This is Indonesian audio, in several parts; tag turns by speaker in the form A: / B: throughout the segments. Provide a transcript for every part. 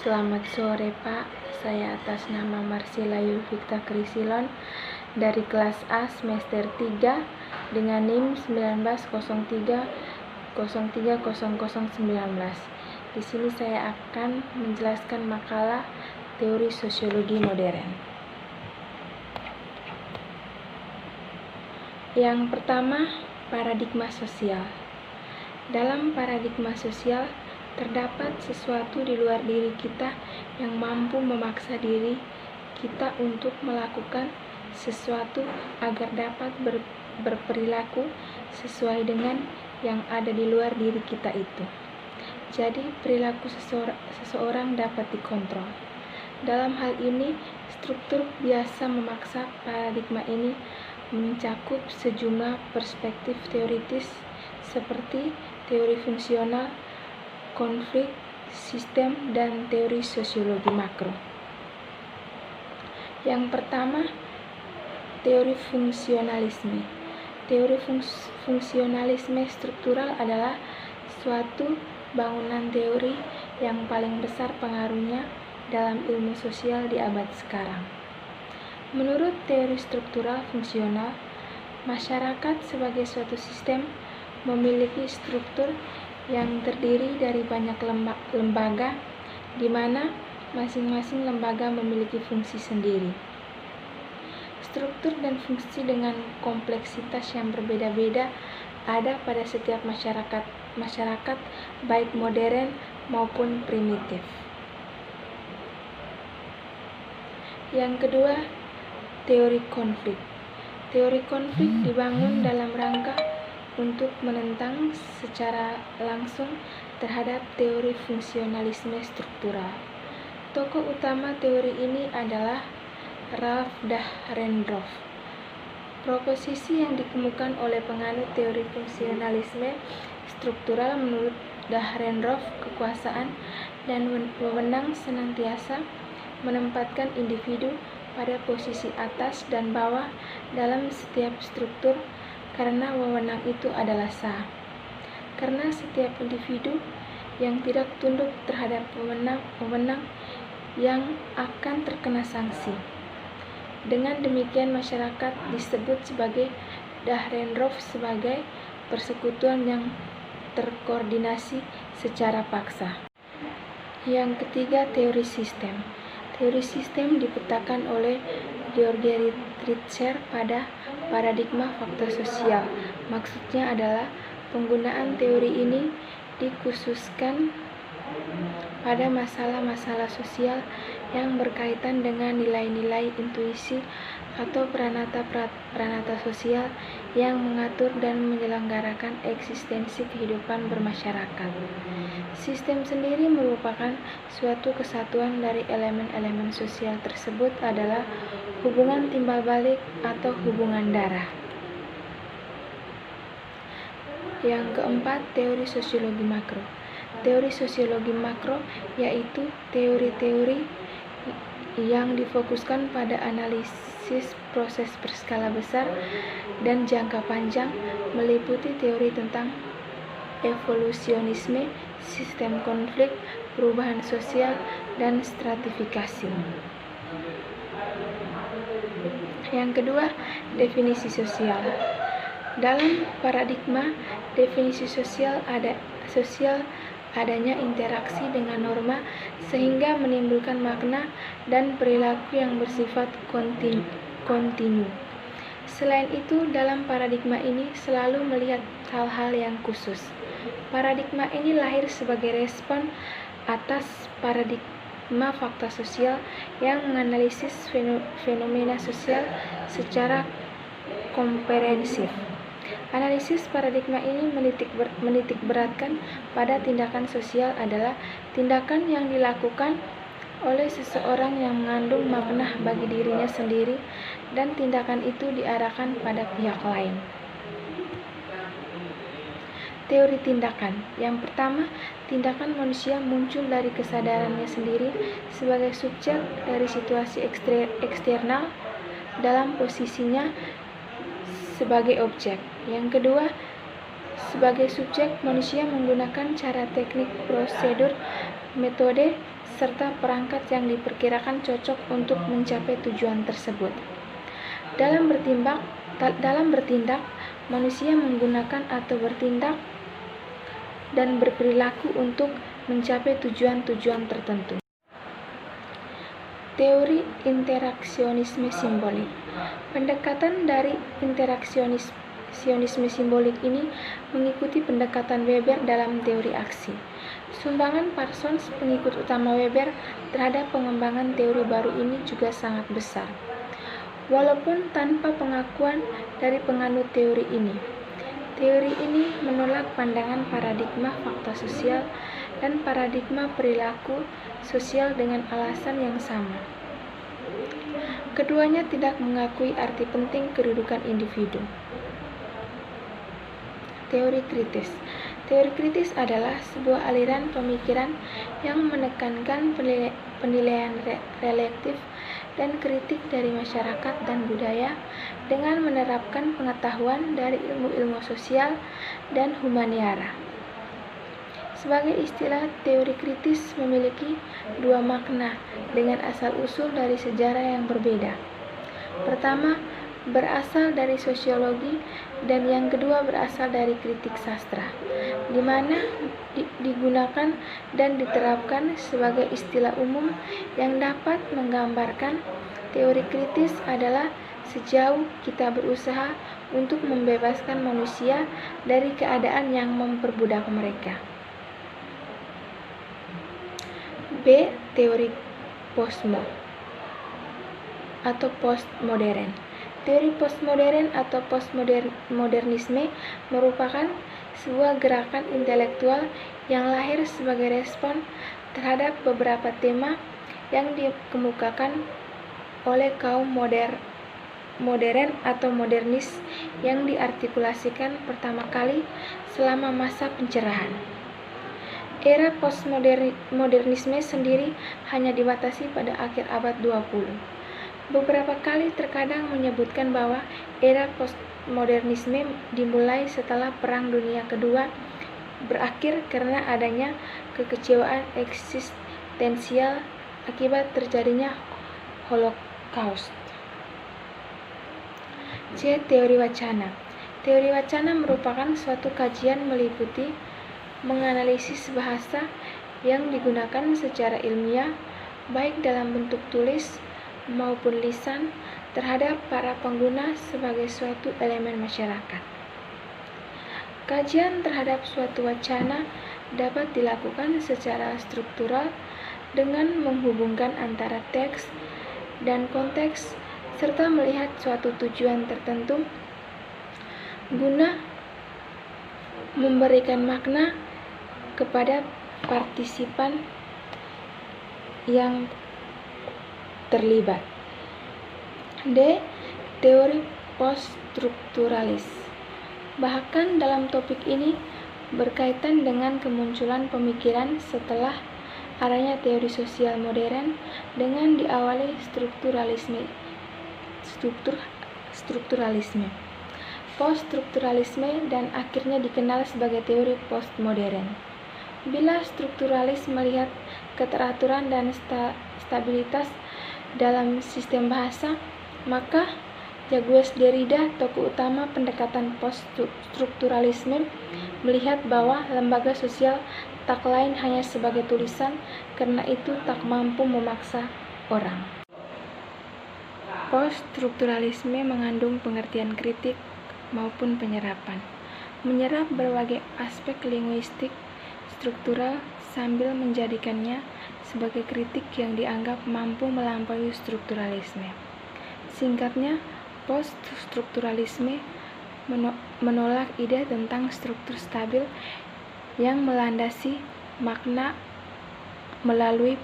A: Selamat sore Pak, saya atas nama Marsila Yulfikta Krisilon dari kelas A semester 3 dengan NIM 1903030019. Di sini saya akan menjelaskan makalah teori sosiologi modern. Yang pertama, paradigma sosial. Dalam paradigma sosial, terdapat sesuatu di luar diri kita yang mampu memaksa diri kita untuk melakukan sesuatu agar dapat berperilaku sesuai dengan yang ada di luar diri kita itu. Jadi, perilaku seseorang dapat dikontrol. Dalam hal ini, struktur biasa memaksa paradigma ini mencakup sejumlah perspektif teoritis seperti teori fungsional, konflik, sistem, dan teori sosiologi makro. Yang pertama, teori fungsionalisme. Teori fungsionalisme struktural adalah suatu bangunan teori yang paling besar pengaruhnya dalam ilmu sosial di abad sekarang. Menurut teori struktural fungsional, masyarakat sebagai suatu sistem memiliki struktur yang terdiri dari banyak lembaga, di mana masing-masing lembaga memiliki fungsi sendiri. Struktur dan fungsi dengan kompleksitas yang berbeda-beda ada pada setiap masyarakat baik modern maupun primitif. Yang kedua, teori konflik. Teori konflik dibangun dalam rangka untuk menentang secara langsung terhadap teori fungsionalisme struktural. Tokoh utama teori ini adalah Ralph Dahrendorf. Proposisi yang dikemukakan oleh penganut teori fungsionalisme struktural menurut Dahrendorf, kekuasaan dan wewenang senantiasa menempatkan individu pada posisi atas dan bawah dalam setiap struktur karena wewenang itu adalah sah. Karena setiap individu yang tidak tunduk terhadap wewenang yang akan terkena sanksi. Dengan demikian masyarakat disebut sebagai Dahrendorf sebagai persekutuan yang terkoordinasi secara paksa. Yang ketiga, teori sistem. Teori sistem dipetakan oleh George Ritzer pada paradigma fakta sosial. Maksudnya adalah penggunaan teori ini dikhususkan pada masalah-masalah sosial yang berkaitan dengan nilai-nilai intuisi atau peranata sosial yang mengatur dan menyelenggarakan eksistensi kehidupan bermasyarakat. Sistem sendiri merupakan suatu kesatuan dari elemen-elemen sosial tersebut adalah hubungan timbal balik atau hubungan darah. Yang keempat, teori sosiologi makro. Teori sosiologi makro yaitu teori-teori yang difokuskan pada analisis proses berskala besar dan jangka panjang, meliputi teori tentang evolusionisme, sistem konflik, perubahan sosial, dan stratifikasi. Yang kedua, definisi sosial. Dalam paradigma definisi sosial adanya interaksi dengan norma sehingga menimbulkan makna dan perilaku yang bersifat kontinu. Selain itu, dalam paradigma ini selalu melihat hal-hal yang khusus. Paradigma ini lahir sebagai respon atas paradigma fakta sosial yang menganalisis fenomena sosial secara komprehensif. Analisis paradigma ini menitik beratkan pada tindakan sosial adalah tindakan yang dilakukan oleh seseorang yang mengandung makna bagi dirinya sendiri dan tindakan itu diarahkan pada pihak lain. Teori tindakan. Yang pertama, tindakan manusia muncul dari kesadarannya sendiri sebagai subjek dari situasi eksternal dalam posisinya sebagai objek. Yang kedua, sebagai subjek, manusia menggunakan cara, teknik, prosedur, metode, serta perangkat yang diperkirakan cocok untuk mencapai tujuan tersebut. Dalam bertindak, manusia menggunakan atau bertindak dan berperilaku untuk mencapai tujuan-tujuan tertentu. Teori interaksionisme simbolik. Pendekatan dari interaksionisme simbolik ini mengikuti pendekatan Weber dalam teori aksi. Sumbangan Parsons, pengikut utama Weber, terhadap pengembangan teori baru ini juga sangat besar, walaupun tanpa pengakuan dari penganut teori ini. Teori ini menolak pandangan paradigma fakta sosial dan paradigma perilaku sosial dengan alasan yang sama. Keduanya tidak mengakui arti penting kedudukan individu. Teori kritis. Teori kritis adalah sebuah aliran pemikiran yang menekankan penilaian relektif dan kritik dari masyarakat dan budaya dengan menerapkan pengetahuan dari ilmu-ilmu sosial dan humaniora. Sebagai istilah, teori kritis memiliki dua makna dengan asal-usul dari sejarah yang berbeda. Pertama, berasal dari sosiologi, dan yang kedua berasal dari kritik sastra, di mana digunakan dan diterapkan sebagai istilah umum yang dapat menggambarkan teori kritis adalah sejauh kita berusaha untuk membebaskan manusia dari keadaan yang memperbudak mereka. B. Teori postmodern. Teori postmodern atau postmodernisme merupakan sebuah gerakan intelektual yang lahir sebagai respon terhadap beberapa tema yang dikemukakan oleh kaum modern atau modernis yang diartikulasikan pertama kali selama masa pencerahan. Era postmodernisme sendiri hanya dibatasi pada akhir abad 20. Beberapa kali terkadang menyebutkan bahwa era postmodernisme dimulai setelah Perang Dunia Kedua berakhir karena adanya kekecewaan eksistensial akibat terjadinya Holocaust. C. Teori wacana. Teori wacana merupakan suatu kajian meliputi menganalisis bahasa yang digunakan secara ilmiah, baik dalam bentuk tulis maupun lisan, terhadap para pengguna sebagai suatu elemen masyarakat. Kajian terhadap suatu wacana dapat dilakukan secara struktural dengan menghubungkan antara teks dan konteks serta melihat suatu tujuan tertentu guna memberikan makna kepada partisipan yang terlibat. D. Teori poststrukturalis. Bahkan dalam topik ini berkaitan dengan kemunculan pemikiran setelah adanya teori sosial modern dengan diawali strukturalisme, poststrukturalisme, dan akhirnya dikenal sebagai teori postmodern. Bila strukturalis melihat keteraturan dan stabilitas dalam sistem bahasa, maka Jacques Derrida, tokoh utama pendekatan poststrukturalisme, melihat bahwa lembaga sosial tak lain hanya sebagai tulisan, karena itu tak mampu memaksa orang. Poststrukturalisme mengandung pengertian kritik maupun penyerapan, menyerap berbagai aspek linguistik struktural sambil menjadikannya sebagai kritik yang dianggap mampu melampaui strukturalisme. Singkatnya, poststrukturalisme menolak ide tentang struktur stabil yang melandasi makna melalui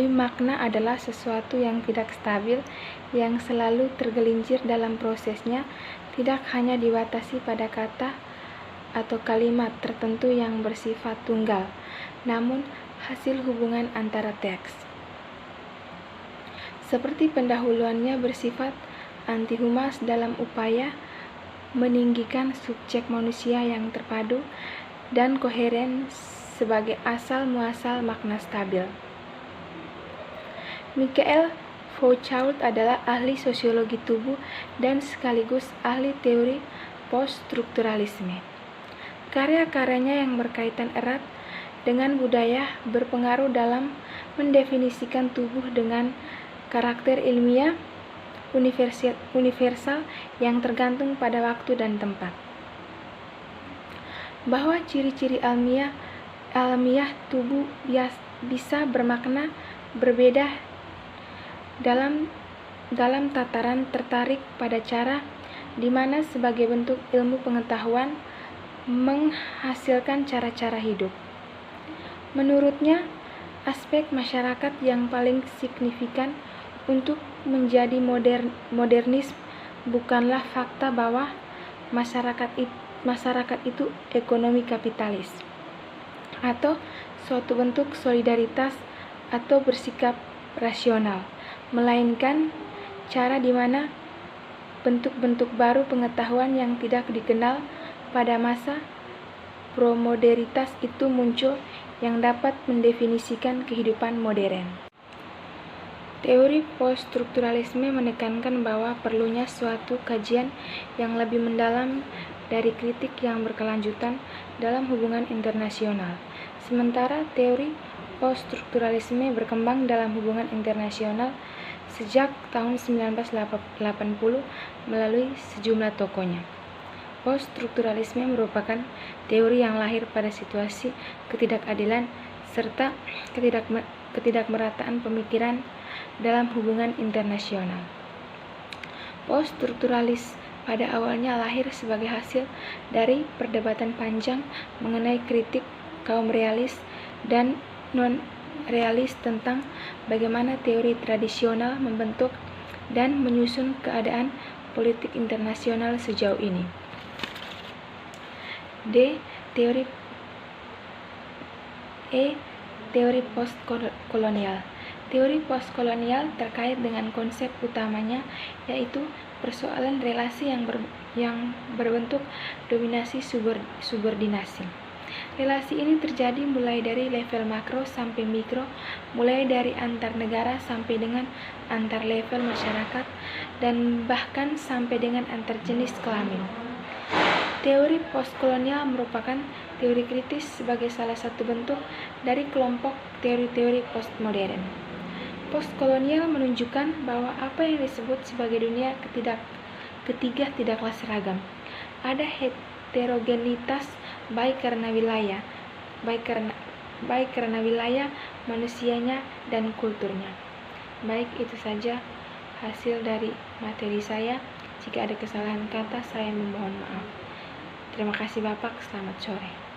A: makna adalah sesuatu yang tidak stabil, yang selalu tergelincir dalam prosesnya, tidak hanya dibatasi pada kata atau kalimat tertentu yang bersifat tunggal, namun hasil hubungan antara teks. Seperti pendahuluannya bersifat antihumas dalam upaya meninggikan subjek manusia yang terpadu dan koheren sebagai asal-muasal makna stabil. Michael Foucault adalah ahli sosiologi tubuh dan sekaligus ahli teori poststrukturalisme. Karya-karyanya yang berkaitan erat dengan budaya berpengaruh dalam mendefinisikan tubuh dengan karakter ilmiah universal yang tergantung pada waktu dan tempat. Bahwa ciri-ciri alamiah tubuh bisa bermakna berbeda dalam tataran tertarik pada cara di mana sebagai bentuk ilmu pengetahuan menghasilkan cara-cara hidup. Menurutnya, aspek masyarakat yang paling signifikan untuk menjadi modernis bukanlah fakta bahwa masyarakat itu ekonomi kapitalis atau suatu bentuk solidaritas atau bersikap rasional, melainkan cara di mana bentuk-bentuk baru pengetahuan yang tidak dikenal pada masa promoderitas itu muncul yang dapat mendefinisikan kehidupan modern. Teori poststrukturalisme menekankan bahwa perlunya suatu kajian yang lebih mendalam dari kritik yang berkelanjutan dalam hubungan internasional. Sementara teori poststrukturalisme berkembang dalam hubungan internasional sejak tahun 1980 melalui sejumlah tokohnya. Poststrukturalisme merupakan teori yang lahir pada situasi ketidakadilan serta ketidakmerataan pemikiran dalam hubungan internasional. Poststrukturalis pada awalnya lahir sebagai hasil dari perdebatan panjang mengenai kritik kaum realis dan non-realis tentang bagaimana teori tradisional membentuk dan menyusun keadaan politik internasional sejauh ini. Teori postkolonial. Teori postkolonial terkait dengan konsep utamanya yaitu persoalan relasi yang berbentuk dominasi subordinasi. Relasi ini terjadi mulai dari level makro sampai mikro, mulai dari antar negara sampai dengan antar level masyarakat, dan bahkan sampai dengan antar jenis kelamin. Teori postkolonial merupakan teori kritis sebagai salah satu bentuk dari kelompok teori-teori postmodern. Postkolonial menunjukkan bahwa apa yang disebut sebagai dunia ketiga tidaklah seragam. Ada heterogenitas baik karena wilayah manusianya dan kulturnya. Baik, itu saja hasil dari materi saya. Jika ada kesalahan kata, saya memohon maaf. Terima kasih Bapak, selamat sore.